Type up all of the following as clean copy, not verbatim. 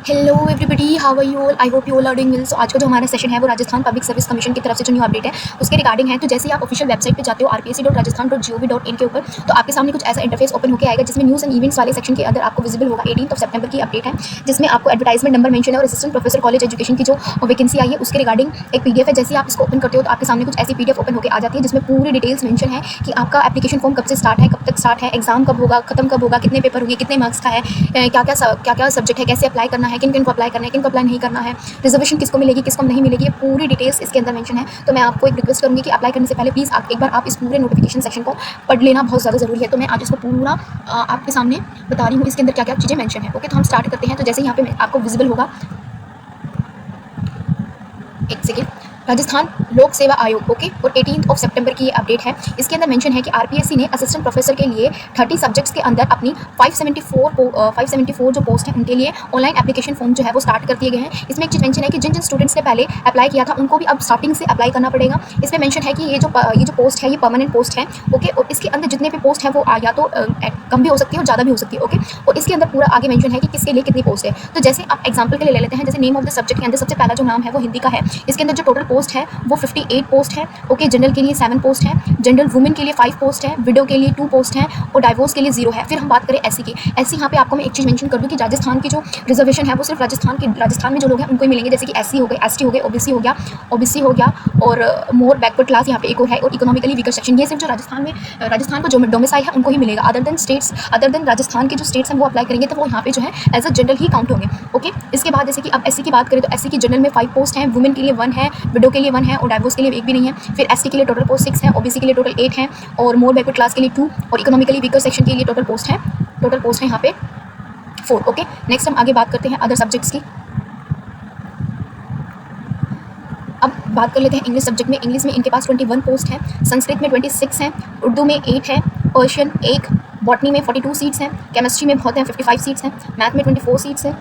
Hello everybody, how are you all? I hope you all are doing well. So आज का जो हमारा session है वो राजस्थान पब्लिक सर्विस कमीशन की तरफ से जो न्यू अपडेट है उसके रिगार्डिंग है। तो जैसे ही आप ऑफिशियल वेबसाइट पे जाते हो rpsc.rajasthan.gov.in के ऊपर, तो आपके सामने कुछ ऐसा इंटरफेस ओपन होकर आएगा जिसमें न्यूज़ एंड इवेंट्स वाले सेक्शन के अंदर आपको विजिबल होगा 18 सितंबर की अपडेट है, जिसमें आपको एडवर्टाइजमेंट नंबर मेंशन है और असिस्टेंट प्रोफेसर कॉलेज एजुकेशन की जो वैकेंसी आई है उसके रिगार्डिंग एक पीडीएफ है। जैसे ही आप इसको ओपन करते हो तो आपके सामने कुछ ऐसी पीडीएफ ओपन होकर आ जाती है जिसमें पूरी डिटेल्स मेंशन है कि आपका एप्लीकेशन फॉर्म कब से स्टार्ट है, कब तक स्टार्ट है, एग्जाम कब होगा, खत्म कब होगा, कितने पेपर होंगे, कितने मार्क्स का है, क्या क्या सब्जेक्ट है, कैसे अप्लाई करना है, किन किन को अप्लाई करना है, किन को अप्लाई नहीं करना है, रिजर्वेशन किसको मिलेगी, किसको नहीं मिलेगी, ये पूरी डिटेल्स इसके अंदर मेंशन है। तो मैं आपको एक रिक्वेस्ट करूँगी कि अप्लाई करने से पहले प्लीज़ एक बार आप इस पूरे नोटिफिकेशन सेक्शन को पढ़ लेना बहुत ज़्यादा ज़रूरी है। तो मैं आज इसको पूरा आपके सामने बता रही हूँ इसके अंदर क्या क्या चीज़ें मेंशन है। ओके, तो हम स्टार्ट करते हैं। तो जैसे यहाँ पे आपको विजिबल होगा, एक सेकेंड, राजस्थान लोक सेवा आयोग। ओके, और 18 सितंबर की ये अपडेट है। इसके अंदर मेंशन है कि आरपीएससी ने असिस्टेंट प्रोफेसर के लिए 30 सब्जेक्ट्स के अंदर अपनी 574 जो पोस्ट है उनके लिए ऑनलाइन एप्लीकेशन फॉर्म जो है वो स्टार्ट कर दिए गए हैं। इसमें एक चीज़ मेंशन है कि जिन जिन स्टूडेंट्स ने पहले अप्लाई किया था उनको भी अब स्टार्टिंग से अप्लाई करना पड़ेगा। इसमें मेंशन है कि ये जो पोस्ट है ये परमानेंट पोस्ट है। ओके, और इसके अंदर जितने भी पोस्ट है वो या तो कम भी हो सकती है और ज़्यादा भी हो सकती है। ओके, और इसके अंदर पूरा आगे मेंशन है कि किसके लिए कितनी पोस्ट है। तो जैसे आप एग्जाम्पल के लिए ले लेते हैं, जैसे नेम ऑफ द सब्जेक्ट के अंदर सबसे पहला जो नाम है वो हिंदी का है। इसके अंदर जो टोटल पोस्ट है वो 58 पोस्ट है। ओके, जनरल के लिए 7 पोस्ट है, जनरल वुमेन के लिए 5 पोस्ट है, विडो के लिए 2 पोस्ट है और डाइवोर्स के लिए 0 है। फिर हम बात करें एससी की। एससी यहाँ पे आपको मैं एक चीज़ मेंशन कर दूँ कि राजस्थान की जो रिजर्वेशन है वो सिर्फ राजस्थान में जो लोग हैं उनको ही मिलेंगे। जैसे कि एससी हो गए, एसटी हो गए, ओबीसी हो गया और मोर बैकवर्ड क्लास यहाँ पे एक और है, और इकोनॉमिकली वीकर सेक्शन। ये सिर्फ जो राजस्थान को जो डोमिसाइल है उनको ही मिलेगा। अदर देन राजस्थान के जो स्टेट्स हैं वो अप्लाई करेंगे तो वो यहाँ पे जो है एज अ जनरल ही काउंट होंगे। ओके, इसके बाद जैसे कि अब एससी की बात करें तो एससी की जनरल में 5 पोस्ट हैं, वुमेन के लिए 1 है, विडो के लिए 1 है और डाइवोर्स के लिए एक भी नहीं है। फिर एसटी के लिए टोटल पोस्ट 6 है, ओबीसी के लिए टोटल 8 है और मोर बैकवर्ड क्लास के लिए 2 और इकोनॉमिकली वीकर सेक्शन के लिए टोटल पोस्ट है यहाँ पे 4। ओके, नेक्स्ट हम आगे बात करते हैं अदर सब्जेक्ट्स की। अब बात कर लेते हैं इंग्लिश सब्जेक्ट में। इंग्लिश में इनके पास 21 पोस्ट है, संस्कृत में 26 हैं, उर्दू में 8 है, पर्शियन 1, बॉटनी में 42 सीट्स हैं, केमिस्ट्री में बहुत हैं 55 सीट्स हैं, मैथ में 24 सीट्स हैं,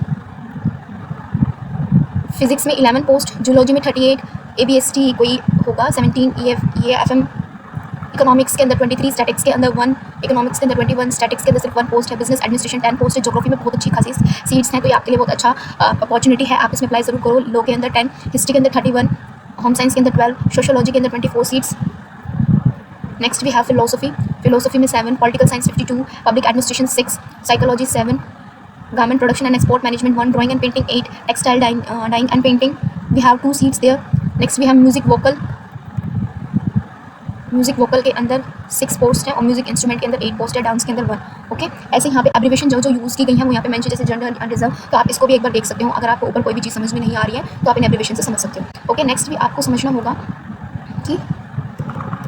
फिजिक्स में 11 पोस्ट, जूलॉजी में 38, एबीएसटी कोई होगा 17, ईएफएम, इकोनॉमिक्स के अंदर 23, स्टैटिक्स के अंदर 1, इकोनॉमिक्स के अंदर 21, स्टैटिक्स के अंदर सिर्फ 1 पोस्ट है, बिजनेस एडमिनिस्ट्रेशन 10 पोस्ट है, ज्योग्राफी में बहुत अच्छी खासी सीट्स हैं तो ये आपके लिए बहुत अच्छा अपॉर्चुनिटी है, आप इसमें अप्लाई जरूर करो। लॉ के अंदर 10, हिस्ट्री के अंदर 31, होम साइंस के अंदर 12, सोशियोलॉजी के अंदर 24 seats. Next we have philosophy में 7, political science 52, public administration 6, psychology 7, garment production and export management 1, drawing and painting 8, textile dyeing and painting we have 2 seats there. Next we have music vocal के अंदर 6 post है और music instrument के अंदर 8 post है, dance के अंदर 1। Okay, ऐसे यहाँ पे एब्रिविएशन जो यूज़ की गई है वो यहाँ पे मेंशन, जैसे जनरल एंड रिजर्व, तो आप इसको भी एक बार देख सकते हो। अगर आपको ऊपर कोई भी चीज़ समझ में नहीं आ रही है तो आप इन एब्रिविएशन से समझ सकते हो। ओके, नेक्स्ट भी आपको समझना होगा कि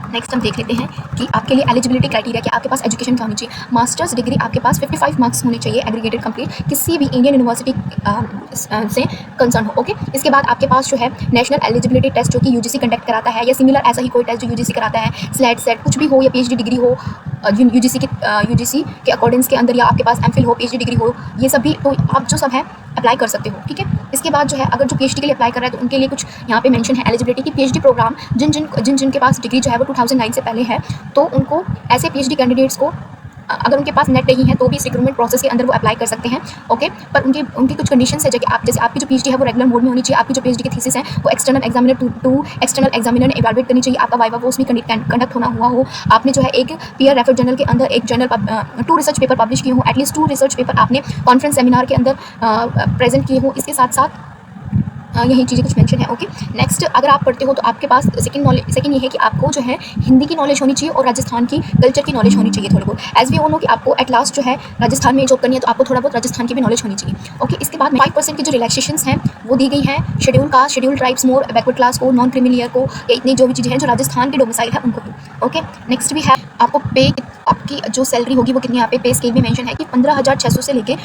नेक्स्ट हम देख लेते हैं कि आपके लिए एलिजिबिलिटी क्राइटेरिया कि आपके पास एजुकेशन क्या होनी चाहिए। मास्टर्स डिग्री आपके पास 55 मार्क्स होने चाहिए, एग्रीगेटेड कंप्लीट, किसी भी इंडियन यूनिवर्सिटी से कंसर्न हो। ओके, इसके बाद आपके पास जो है नेशनल एलिजिबिलिटी टेस्ट जो कि यूजीसी कंडक्ट कराता है या सिमिलर ऐसा ही कोई टेस्ट जो यूजीसी कराता है, स्लेट सेट कुछ भी हो या पीएचडी डिग्री हो यूजीसी के अकॉर्डिंग्स के अंदर, या आपके पास एमफिल हो, पीएचडी डिग्री हो, ये सब भी तो आप जो सब है अप्लाई कर सकते हो। ठीक है, इसके बाद जो है अगर जो पीएचडी के लिए अप्लाई कर रहा है तो उनके लिए कुछ यहाँ पे मेंशन है एलिजिबिलिटी की। पीएचडी प्रोग्राम जिन के पास डिग्री जो है वो 2009 से पहले है तो उनको ऐसे पीएचडी कैंडिडेट्स को अगर उनके पास नेट नहीं है तो भी इस रिक्रूटमेंट प्रोसेस के अंदर वो अप्लाई कर सकते हैं। ओके, पर उनकी कुछ कंडीशंस है जैसे आपकी जो पीएचडी है वो रेगुलर मोड में होनी चाहिए, आपकी जो पीएचडी की थीसिस है वो एक्सटर्नल एग्जामिनर ने इवैल्यूएट करनी चाहिए, आपका वाइवा वो उसमें कंडक्ट हुआ हो, आपने जो है एक पीयर रेफर्ड जर्नल के अंदर एक जर्नल 2 रिसर्च पेपर पब्लिश किए हो, एटलीस्ट 2 रिसर्च पेपर आपने कॉन्फ्रेंस सेमिनार के अंदर प्रेजेंट किए हो। इसके साथ साथ यही चीज़ें कुछ मेंशन है। ओके, नेक्स्ट अगर आप पढ़ते हो तो आपके पास सेकंड ये है कि आपको जो है हिंदी की नॉलेज होनी चाहिए और राजस्थान की कल्चर की नॉलेज होनी चाहिए थोड़ी बहुत। एज वी नो कि आपको एट लास्ट जो है राजस्थान में जॉब करनी है तो आपको थोड़ा बहुत राजस्थान की भी नॉलेज होनी चाहिए। ओके, इसके बाद 5% की जो रिलैक्सेशंस हैं वो दी गई हैं शेड्यूल कास्ट, शेड्यूल ट्राइब्स, मोर बैकवर्ड क्लास को, नॉन क्रीमी लेयर को, या इतनी जो भी चीज़ें हैं जो राजस्थान के डोमिसाइल है उनको। ओके, नेक्स्ट भी है आपको पे, आपकी जो सैलरी होगी वो कितनी, यहाँ पे पे स्केल भी मेंशन है कि 15,600 से लेके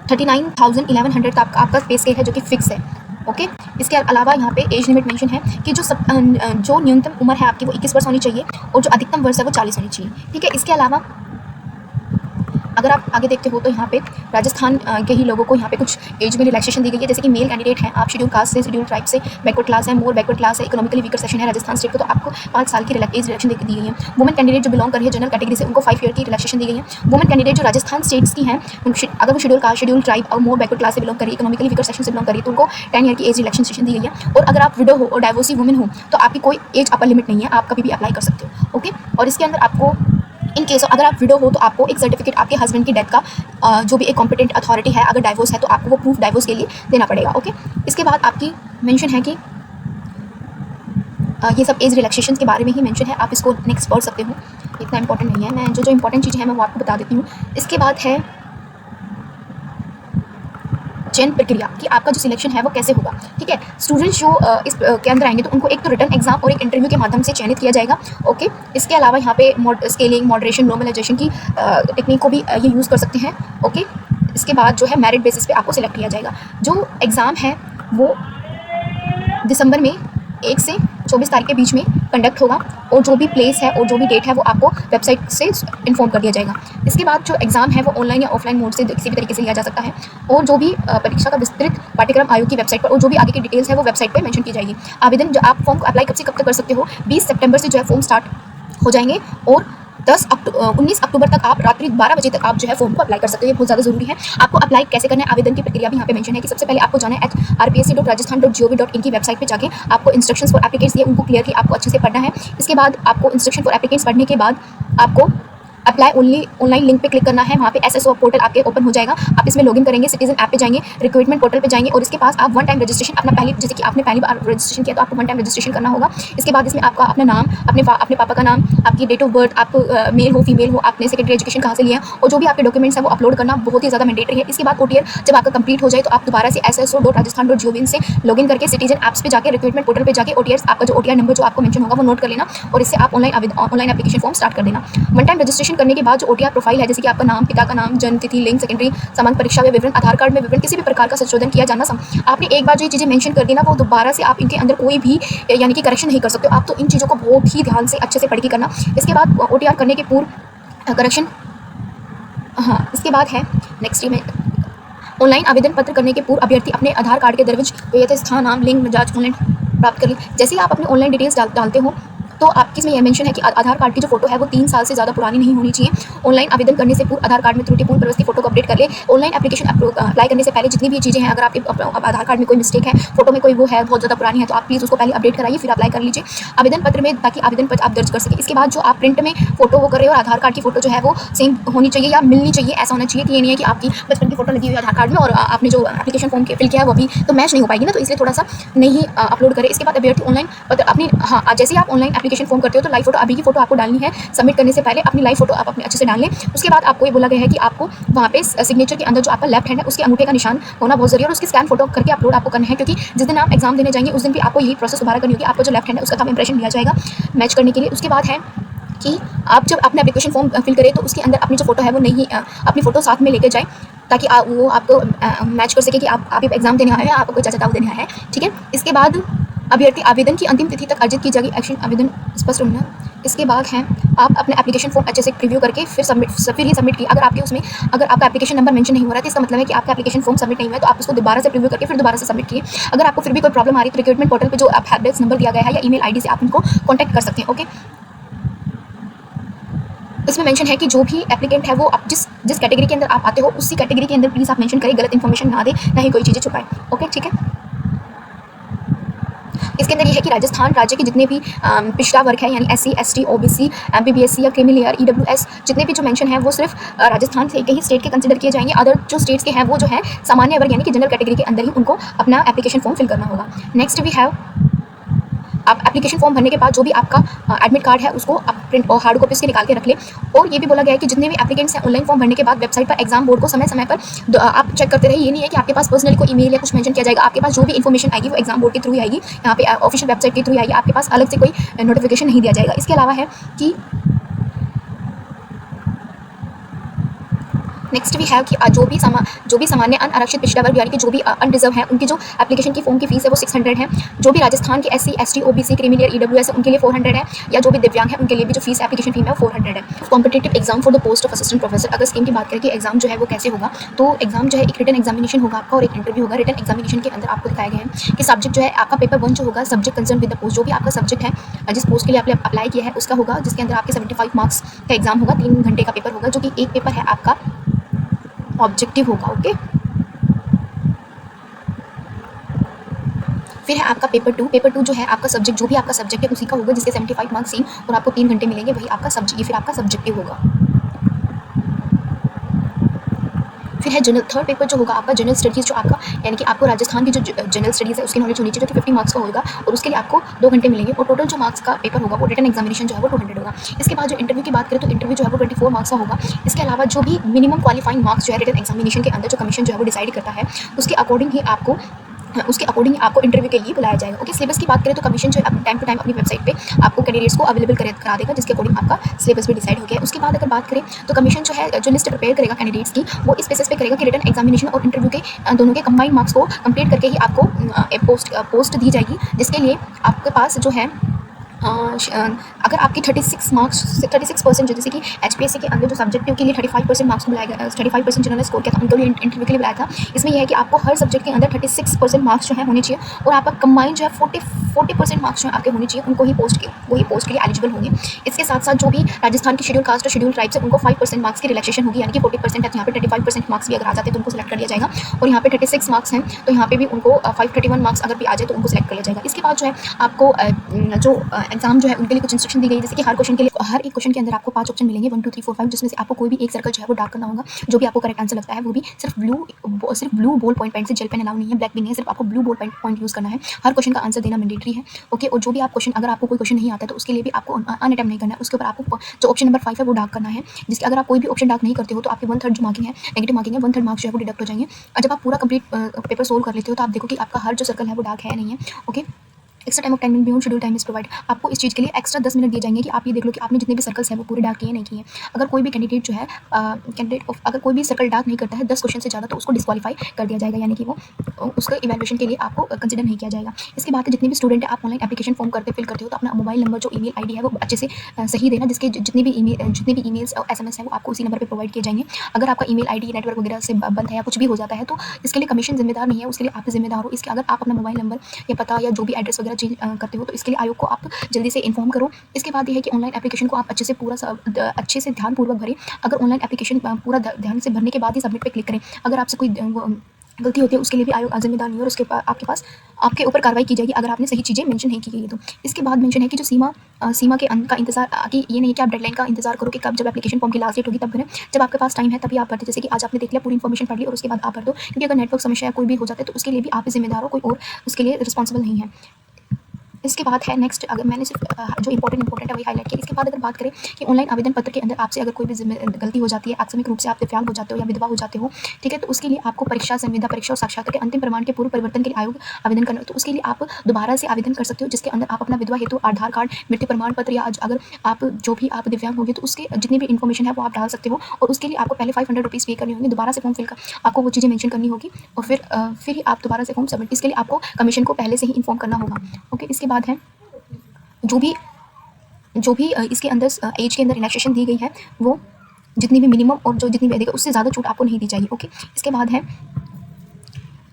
39,1100 तक आपका पे स्केल है जो कि फिक्स है। ओके, इसके अलावा यहाँ पे एज लिमिट मेंशन है कि जो न्यूनतम उम्र है आपकी वो 21 वर्ष होनी चाहिए और जो अधिकतम वर्ष है वो 40 होनी चाहिए। ठीक है, इसके अलावा अगर आप आगे देखते हो तो यहाँ पे राजस्थान के ही लोगों को यहाँ पे कुछ एज में रिलैक्सेशन दी गई है। जैसे कि मेल कैंडिडेट हैं, आप शेड्यूल कास्ट से, शेड्यूल ट्राइब से, बैकवर्ड क्लास है, मोर बैकवर्ड क्लास है, इकोनॉमिकली वीकर सेक्शन है राजस्थान स्टेट को, तो आपको 5 साल की एज रिलैक्सेशन दी गई है। वुमेन कैंडिडेट जो बिलोंग कर रही है जनरल कैटेगरी से, उनको 5 ईयर की रिलैक्सेशन दी गई है। वुमेन कैंडिडेट जो राजस्थान स्टेट्स की हैं, अगर वो शेड्यूल कास्ट, शेड्यूल ट्राइब और मोर बैकवर्ड क्लास से बिलोंग करी, इकोनॉमिकली वीकर सेक्शन से बिलोंग करी, तो उनको 10 ईयर की एज रिलैक्सेशन दी गई है। और अगर आप विडो हो और डाइवोर्सी वुमेन हो तो आपकी कोई एज अपर लिमिट नहीं है, आप कभी भी अप्लाई कर सकते हो। ओके, और इसके अंदर आपको इन केस अगर आप विडो हो तो आपको एक सर्टिफिकेट आपके हस्बैंड की डेथ का जो भी एक कॉम्पिटेंट अथॉरिटी है, अगर डाइवोर्स है तो आपको वो प्रूफ डाइवोर्स के लिए देना पड़ेगा। ओके, इसके बाद आपकी मेंशन है कि ये सब एज रिलैक्सेशन के बारे में ही मेंशन है, आप इसको नेक्स्ट पढ़ सकते हो, इतना इंपॉर्टेंट नहीं है। मैं जो इंपॉर्टेंट चीज़ें हैं मैं वो आपको बता देती हूँ। इसके बाद है चयन प्रक्रिया कि आपका जो सिलेक्शन है वो कैसे होगा। ठीक है, स्टूडेंट्स जो इस के अंदर आएंगे तो उनको एक तो रिटर्न एग्जाम और एक इंटरव्यू के माध्यम से चयनित किया जाएगा। ओके, इसके अलावा यहाँ पे स्केलिंग, मॉडरेशन, नॉर्मलाइजेशन की टेक्निक को भी ये यूज़ कर सकते हैं। ओके, इसके बाद जो है मेरिट बेसिस पे आपको सिलेक्ट किया जाएगा। जो एग्ज़ाम है वो दिसंबर में 1 से 24 तारीख के बीच में कंडक्ट होगा, और जो भी प्लेस है और जो भी डेट है वो आपको वेबसाइट से इन्फॉर्म कर दिया जाएगा। इसके बाद जो एग्ज़ाम है वो ऑनलाइन या ऑफलाइन मोड से किसी भी तरीके से लिया जा सकता है, और जो भी परीक्षा का विस्तृत पाठ्यक्रम आयोग की वेबसाइट पर और जो भी आगे की डिटेल्स है वो वेबसाइट पर मेंशन की जाएगी। आवेदन जो आप फॉर्म को अप्लाई कब से कब तक कर सकते हो, 20 सितंबर से जो है फॉर्म स्टार्ट हो जाएंगे, और 19 अक्टूबर तक आप रात्रि 12 बजे तक आप जो है फॉर्म को अप्लाई कर सकते हो। ये बहुत ज़्यादा जरूरी है। आपको अप्लाई कैसे करना है, आवेदन की प्रक्रिया भी यहाँ पे मेंशन है कि सबसे पहले आपको जाना है rpsc.rajasthan.gov.in की वेबसाइट पे जाके आपको इंस्ट्रक्शंस फॉर एप्लीकेंट्स, ये उनको क्लियरली आपको अच्छे से पढ़ना है। इसके बाद आपको इंस्ट्रक्शन फॉर एप्लीकेंट्स पढ़ने के बाद आपको अप्लाई ओनली ऑनलाइन लिंक पे क्लिक करना है। वहाँ पे SSO पोर्टल आपके ओपन हो जाएगा, आप इसमें लॉगिन करेंगे, सिटीजन ऐप पे जाएंगे, रिक्रूटमेंट पोर्टल पे जाएंगे, और इसके पास आप वन टाइम रजिस्ट्रेशन अपना जैसे कि आपने पहली बार रजिस्ट्रेशन किया तो आपको वन टाइम रजिस्ट्रेशन करना होगा। इसके बाद इसमें आपका अपना नाम, अपने पापा का नाम, आपकी डेट ऑफ बर्थ, आप मेल हो फीमेल हो, आपने सेकेंडरी एजुकेशन कहाँ से लिया है, और जो भी आपके डॉक्यूमेंट्स हैं वो अपलोड करना बहुत ही ज़्यादा मैंडेटरी है। इसके बाद OTR जब आपका कंप्लीट हो जाए तो आप दोबारा से SSO.rajasthan.gov.in से लॉगिन करके सिटीजन ऐप्स पे जाके रिक्रूटमेंट पोर्टल पे जाके OTR आपका जो OTR नंबर जो आपको मेंशन होगा वो नोट कर लेना, और इससे आप ऑनलाइन एप्लीकेशन फॉर्म स्टार्ट कर देना। वन टाइम रजिस्ट्रेशन करने के बाद जो OTR प्रोफाइल है, जैसे कि आपका नाम, पिता का नाम, जन्म तिथि, लिंग, सेकेंडरी समांग परीक्षा में विवरण, आधार कार्ड में विवरण, किसी भी प्रकार का संशोधन किया जाना आपने एक बार जो ये चीज़ें मेंशन कर दी ना, वो दोबारा से आप इनके अंदर कोई भी यानी कि करेक्शन नहीं कर सकते हो। आप तो इन चीज़ों को बहुत ही ध्यान से अच्छे से पढ़ के करना। इसके बाद OTR करने के पूर्व करेक्शन, हाँ, इसके बाद है नेक्स्ट में ऑनलाइन आवेदन पत्र करने के पूर्व अभ्यर्थी अपने आधार कार्ड के दरवेज वैध स्थान, नाम, लिंग, मिजाज ऑनलाइन प्राप्त कर ले। जैसे ही आप अपने ऑनलाइन डिटेल्स डालते हो तो आपकी इसमें यह मेंशन है कि आधार कार्ड की जो फोटो है वो 3 साल से ज़्यादा पुरानी नहीं होनी चाहिए। ऑनलाइन आवेदन करने से पूर्व आधार कार्ड में त्रुटिपूर्ण प्रविष्टि फोटो को अपडेट कर ले। ऑनलाइन एप्लीकेशन अप्लाई करने से पहले जितनी भी चीज़ें हैं, अगर आपके आधार कार्ड में कोई मिस्टेक है, फोटो में कोई वो है बहुत ज़्यादा पुरानी है, तो आप प्लीज़ उसको पहले अपडेट कराइए, फिर अप्लाई कर लीजिए आवेदन पत्र में, ताकि आवेदन पत्र आप दर्ज कर सकें। इसके बाद जो आप प्रिंट में फोटो वो कर रहे हो और आधार कार्ड की फोटो जो है वो सेम होनी चाहिए या मिलनी चाहिए, ऐसा होना चाहिए कि ये नहीं है कि आपकी बचपन की फोटो लगी हुई है आधार कार्ड में और आपने जो एप्लीकेशन फॉर्म फिल किया है वो भी तो मैच नहीं हो पाएगी ना, तो इसलिए थोड़ा सा नहीं अपलोड करें। इसके बाद अभ्यर्थी ऑनलाइन पत्र अपनी, हाँ, जैसे ही आप ऑनलाइन एप्लीकेशन फॉर्म करते हो तो लाइव फोटो, अभी की फोटो आपको डालनी है। सबमिट करने से पहले अपनी लाइव फोटो आप अपने अच्छे से डाल लें। उसके बाद आपको ये बोला गया है कि आपको वहाँ पे सिग्नेचर के अंदर जो आपका लेफ्ट हैंड है उसके अंगूठे का निशान होना बहुत जरूरी है, और उसकी स्कैन फोटो करके अपलोड आपको करना है, क्योंकि जिस दिन आप एग्जाम देने जाएंगे उस दिन भी आपको यही प्रोसेस दोबारा करनी होगी। आपको जो लेफ्ट हैंड है उसका थंब इंप्रेशन लिया जाएगा मैच करने के लिए। उसके बाद है कि आप जब अपने एप्लीकेशन फॉर्म फिल करें तो उसके अंदर अपनी जो फोटो है वो नहीं, अपनी फोटो साथ में लेके जाए, ताकि वो आपको मैच कर सके कि आप एग्जाम देने आए हैं, आपको चाचा ताऊ देने आए हैं। ठीक है, इसके बाद अभ्यर्थी आवेदन की अंतिम तिथि तक अर्जित की जाएगी एक्शन आवेदन स्पष्ट होना। इसके बाद है आप अपने एप्लीकेशन फॉर्म अच्छे से प्रीव्यू करके फिर ही सबमिट किया। अगर आपका एप्लीकेशन नंबर मेंशन नहीं हो रहा है तो इसका मतलब है कि आपका एप्लीकेशन फॉर्म सबमिट नहीं हुआ है, तो आप उसको दोबारा से प्रीव्यू करके फिर दोबारा से सबमिट किए। अगर आपको फिर भी कोई प्रॉब्लम आ रही है तो रिक्रूटमेंट पोर्टल पे जो आप हेल्पडेस्क नंबर दिया गया है या ईमेल आईडी से आप उनको कॉन्टैक्ट कर सकते हैं। ओके, इसमें मेंशन है कि जो भी एप्लीकेंट है वो आप जिस कैटेगरी के अंदर आप आते हो उसी कैटेगरी के अंदर प्लीज़ आप मेंशन करें, गलत इन्फॉर्मेशन ना दे, ना ही कोई चीज़ें छुपाएं। ओके, ठीक है। इसके अंदर ये है कि राजस्थान राज्य के जितने भी पिछड़ा वर्ग है, यानी SC ST OBC MPBSC या क्रीमी लेयर EWS, जितने भी जो मेंशन है वो सिर्फ राजस्थान से ही स्टेट के कंसिडर किए जाएंगे। अदर जो स्टेट्स के हैं वो जो है सामान्य वर्ग यानी कि जनरल कैटेगरी के अंदर ही उनको अपना एप्लीकेशन फॉर्म फिल करना होगा। नेक्स्ट वी हैव, आप एप्लीकेशन फॉर्म भरने के बाद जो भी आपका एडमिट कार्ड है उसको आप प्रिंट और हार्ड कॉपी उसके निकाल के रख लें। और ये भी बोला गया है कि जितने भी एप्लीकेंट्स हैं ऑनलाइन फॉर्म भरने के बाद वेबसाइट पर एग्जाम बोर्ड को समय समय पर आप चेक करते रहिए। ये नहीं है कि आपके पास पर्सनली कोई ईमेल या कुछ मेंशन किया जाएगा, आपके पास जो भी इन्फॉर्मेशन आएगी वो एग्जाम बोर्ड के थ्रू ही आएगी, यहाँ पे ऑफिशियल वेबसाइट के थ्रू ही आएगी, आपके पास अलग से कोई नोटिफिकेशन नहीं दिया जाएगा। इसके अलावा है कि नेक्स्ट भी है कि जो भी सामान्य अनारक्षित पिछड़ा वर्ग यानी कि जो भी अनरिजर्व है उनकी जो एप्लीकेशन की फॉर्म की फीस है वो 600 है। जो भी राजस्थान के SC ST OBC criminal EWS है उनके लिए 400 है, या जो भी दिव्यांग है उनके लिए भी जो फीस एप्लीकेशन फी है वो 400 है। Competitive exam for the post of assistant professor, अगर स्कीम की बात करें कि एग्जाम जो है वो कैसे होगा, तो एग्जाम जो है एक रिटन एग्जामिनेशन होगा आपका और एक इंटरव्यू होगा। रिटन एग्जामिनेशन के अंदर आपको दिखाया गया है कि सब्जेक्ट जो है आपका पेपर 1 जो होगा subject concern with the post, जो भी आपका सब्जेक्ट है जिस पोस्ट के लिए आपने अप्लाई किया है उसका होगा, जिसके अंदर आपके 75 मार्क्स का एग्जाम होगा, 3 घंटे का पेपर होगा, जो कि एक पेपर है आपका ऑब्जेक्टिव होगा। ओके, फिर है आपका पेपर 2। पेपर 2 जो है आपका सब्जेक्ट, जो भी आपका सब्जेक्ट है उसी का होगा, जिसके 75 मार्क्स सेम और आपको 3 घंटे मिलेंगे, वही आपका सब्जेक्ट, ये फिर आपका सब्जेक्टिव होगा। फिर है जनरल, थर्ड पेपर जो होगा आपका जनरल स्टडीज़, जो आपका यानी कि आपको राजस्थान की जो जनरल स्टडीज़ है उसकी नॉलेज होनी चाहिए, जो कि 50 मार्क्स का होगा और उसके लिए आपको 2 घंटे मिलेंगे, और टोटल जो मार्क्स का पेपर होगा वो रिटन एग्जामिनेशन जो है वो 200 होगा। इसके बाद जो इंटरव्यू की बात करें तो इंटरव्यू जो है वो 24 मार्क्स का होगा। इसके अलावा जो भी मिनिमम क्वालिफाइंग मार्क्स जो है रिटन एग्जामिनेशन के अंदर जो कमीशन जो है वो डिसाइड करता है, उसके अकॉर्डिंग ही आपको इंटरव्यू के लिए बुलाया जाएगा। ओके, सिलेबस की बात करें तो कमीशन जो है टाइम टू टाइम अपनी वेबसाइट पे आपको कैंडिडेट्स को अवेलेबल करा देगा, जिसके अकॉर्डिंग आपका सिलेबस भी डिसाइड हो गया है। उसके बाद अगर बात करें तो कमीशन जो है जो लिस्ट प्रिपेयर करेगा कैंडिडेट्स की, वो इस बेसिस पे करेगा कि रिटन एग्जामिनेशन और इंटरव्यू के दोनों के कंबाइंड मार्क्स को कंप्लीट करके ही आपको पोस्ट दी जाएगी, जिसके लिए आपके पास जो है अगर आपकी 36% जो जैसे कि HPSC के अंदर जो सब्जेक्टिव के लिए 35% मार्क्स को बुलाया गया, 35% जिन्होंने स्कोर किया था उनको लिए इंटरव्यू के लिए बुलाया था। इसमें यह है कि आपको हर सब्जेक्ट के अंदर 36% मार्क्स जो है होने चाहिए, और आपका कंबाइंड जो है 40% मार्क्स जो है आपके होने चाहिए, वही पोस्ट के लिए एलिजिबल होंगे। इसके साथ साथ जो भी राजस्थान की शेड्यूल कास्ट और शेड्यूल ट्राइब्स है उनको 5% मार्क्स की रिलैक्सेशन होगी, यानी कि 40% है, तो यहाँ पे 35% मार्क्स भी अगर आ जाते हैं तो उनको सेलेक्ट कर लिया जाएगा, और यहाँ पे 36 मार्क्स हैं तो यहाँ पे भी उनको 531 मार्क्स अगर भी आ जाए तो उनको सेलेक्ट कर लिया जाएगा। इसके बाद जो है आपको जो एग्जाम जो है उनके लिए कुछ इंस्ट्रक्शन दी गई, जैसे कि हर एक क्वेश्चन के अंदर आपको 5 ऑप्शन मिलेंगे 1 2 3 4 5, जिसमें से आपको कोई भी एक सर्कल जो है वो डार्क करना होगा। जो भी आपको करेक्ट आंसर लगता है वो भी सिर्फ ब्लू बॉल पॉइंट पेन से, जेल पेन अलाउ नहीं है, ब्लैक भी नहीं है, सिर्फ आपको ब्लू बॉल पॉइंट यूज करना है। हर क्वेश्चन का आंसर देना मैंडेटरी है। ओके, और जो भी आप क्वेश्चन, अगर आपको कोई क्वेश्चन नहीं आता है तो उसके लिए भी आपको अनअटेम्प्ट नहीं करना है, उसके ऊपर आपको जो ऑप्शन नंबर 5 है वो डार्क करना है, जिसके अगर आप कोई भी ऑप्शन डार्क नहीं करते हो तो आपकी 1/3 जो मार्किंग है, नेगेटिव मार्किंग है, 1/3 मार्क्स जो है वो डिडक्ट हो जाएंगे। और जब आप पूरा कंप्लीट पेपर सोल्व कर लेते हो तो आप देखो कि आपका हर जो सर्कल है वो डार्क है नहीं है। Okay, extra time of time beyond schedule time is provide, आपको इस चीज़ के लिए एक्स्ट्रा 10 मिनट दिए जाएंगे कि आप ये देख लो कि आपने जितने भी सर्कल्स हैं वो पूरे डार्क किए नहीं किए। अगर कोई भी कैंडिडेट जो है अगर कोई भी सर्कल डार्क नहीं करता है 10 क्वेश्चन से ज़्यादा, तो उसको डिस्क्वालीफाई कर दिया जाएगा, यानी कि वो उसका इवैल्यूएशन के लिए आपको कंसिडर नहीं किया जाएगा। इसके बाद जितने भी स्टूडेंट है आप ऑनलाइन एप्लीकेशन फॉर्म फिल करते हो तो अपना मोबाइल नंबर जो ईमेल आईडी है वो अच्छे से सही देना, जिसके जितने भी ईमेल्स और SMS है वो आपको उसी नंबर पर प्रोवाइड किए जाएंगे। अगर आपका ईमेल आईडी नेटवर्क वगैरह से बंद है या कुछ भी हो जाता है तो इसके लिए कमीशन जिम्मेदार नहीं है, उसके लिए आप जिम्मेदार हो। इसके अगर आप अपना मोबाइल नंबर या पता या जो भी एड्रेस वगैरह चेंज करते हो तो इसके लिए आयोग को आप जल्दी से इन्फॉर्म करो। इसके बाद ये है कि ऑनलाइन एप्लीकेशन को आप अच्छे से ध्यानपूर्वक भरें। अगर ऑनलाइन एप्लीकेशन पूरा ध्यान से भरने के बाद ही सबमिट पे क्लिक करें। अगर आपसे कोई गलती होती है उसके लिए भी आयोग जिम्मेदार नहीं है, और उसके आपके पास आपके ऊपर कार्रवाई की जाएगी अगर आपने सही चीज़ें मेंशन नहीं की गई तो। इसके बाद मेंशन है कि जो सीमा के अंत का इंतजार, कि ये नहीं कि आप डेडलाइन का इंतजार करो कि कब जब एप्लीकेशन फॉर्म की लास्ट डेट होगी तब भरें। जब आपके पास टाइम है तभी आप भरते, जैसे कि आज आपने देख लिया, पूरी इन्फॉर्मेशन पढ़ ली और उसके बाद आप भर दो, क्योंकि अगर नेटवर्क समस्या कोई भी हो जाता है तो उसके लिए भी आप ही जिम्मेदार हो, कोई और उसके लिए रिस्पॉन्सिबल नहीं है। इसके बाद है नेक्स्ट, अगर मैंने सिर्फ जो इंपॉर्टेंट है वही हाईलाइट किया। इसके बाद अगर बात करें कि ऑनलाइन आवेदन पत्र के अंदर आपसे अगर कोई भी गलती हो जाती है, आकस्मिक रूप से आप दिव्यांग हो जाते हो या विधवा हो जाते हो, ठीक है, तो उसके लिए आपको परीक्षा, संविदा परीक्षा और साक्षात्कार के अंतिम प्रमाण के पूर्व परिवर्तन के लिए आयोग आवेदन करना, तो उसके लिए आप दोबारा से आवेदन कर सकते हो, जिसके अंदर आप अपना विधवा हेतु आधार कार्ड, मृत्यु प्रमाण पत्र, या अगर आप जो भी आप दिव्यांग होंगे तो उसके जितनी भी इन्फॉर्मेशन है वो आप डाल सकते हो, और उसके लिए आपको पहले 500 रुपीज़ पे करनी होंगी, दोबारा से फॉर्म फिल कर आपको वो चीज़ें मेंशन करनी होगी, और फिर ही आप दोबारा से फॉर्म सबमिट, इसके लिए आपको कमीशन को पहले से ही इन्फॉर्म करना होगा। ओके, इसके बाद है जो भी इसके अंदर एज के अंदर रिलैक्सेशन दी गई है वो जितनी भी मिनिमम और जो जितनी भी अधिक उससे ज़्यादा छूट आपको नहीं दी जाएगी। ओके, इसके बाद है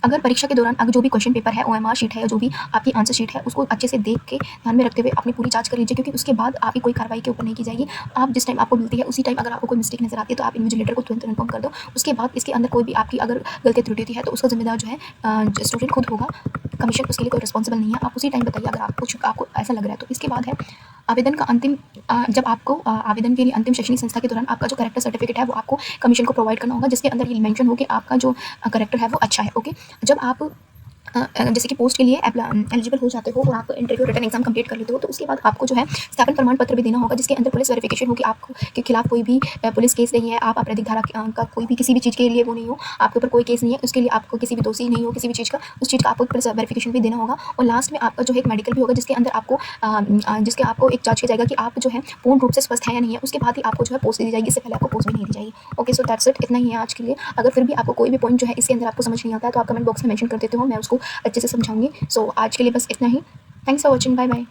अगर परीक्षा के दौरान अगर जो भी क्वेश्चन पेपर है, OMR शीट है या जो भी आपकी आंसर शीट है, उसको अच्छे से देख के ध्यान में रखते हुए अपनी पूरी जांच कर लीजिए, क्योंकि उसके बाद आपकी कोई कार्रवाई के ऊपर नहीं की जाएगी। आप जिस टाइम आपको मिलती है उसी टाइम अगर आपको कोई मिस्टेक नजर आती है तो आप इन्विजिलेटर को तुरंत इन्फॉर्म कर दो। उसके बाद इसके अंदर कोई भी आपकी अगर गलती त्रुटि होती है तो उसका जिम्मेदार जो है स्टूडेंट खुद होगा, कमीशन उसके लिए कोई रिस्पॉन्सिबल नहीं है। आप उसी टाइम बताइए अगर आपको ऐसा लग रहा है तो। इसके बाद है आवेदन का अंतिम, जब आपको आवेदन के लिए अंतिम शैक्षणिक संस्था के दौरान आपका जो करेक्टर सर्टिफिकेट है वो आपको कमीशन को प्रोवाइड करना होगा, जिसके अंदर ये मेंशन हो कि आपका जो करेक्टर है वो अच्छा है। ओके, जब आप जैसे कि पोस्ट के लिए एलिजिबल हो जाते हो और आप इंटरव्यू रिटन एग्जाम कंप्लीट कर लेते हो, तो उसके बाद आपको जो है स्थापन प्रमाण पत्र भी देना होगा, जिसके अंदर पुलिस वेरिफिकेशन हो कि आपको के खिलाफ कोई भी पुलिस केस नहीं है, आप आपराधिक धारा का कोई भी किसी भी चीज़ के लिए वो नहीं हो, आपके ऊपर कोई केस नहीं है, उसके लिए आपको किसी भी दोषी नहीं हो किसी भी चीज़ का, उस चीज़ का आपको पुलिस वेरिफिकेशन भी देना होगा। और लास्ट में आपका जो है एक मेडिकल भी होगा, जिसके अंदर आपको जिसके आपको एक जांच किया जाएगा कि आप जो है पूर्ण रूप से स्वस्थ है या नहीं है, उसके बाद ही आपको जो है पोस्ट दी जाएगी, इससे पहले आपको पोस्ट भी नहीं दी जाएगी। ओके, सो दैट्स इट, इतना ही है आज के लिए। अगर फिर भी आपको कोई भी पॉइंट जो है इसके अंदर आपको समझ नहीं आता है, तो आप कमेंट बॉक्स में मेंशन कर देते हो, मैं उसको अच्छे से समझाऊंगी। सो आज के लिए बस इतना ही। Thanks for watching, bye bye.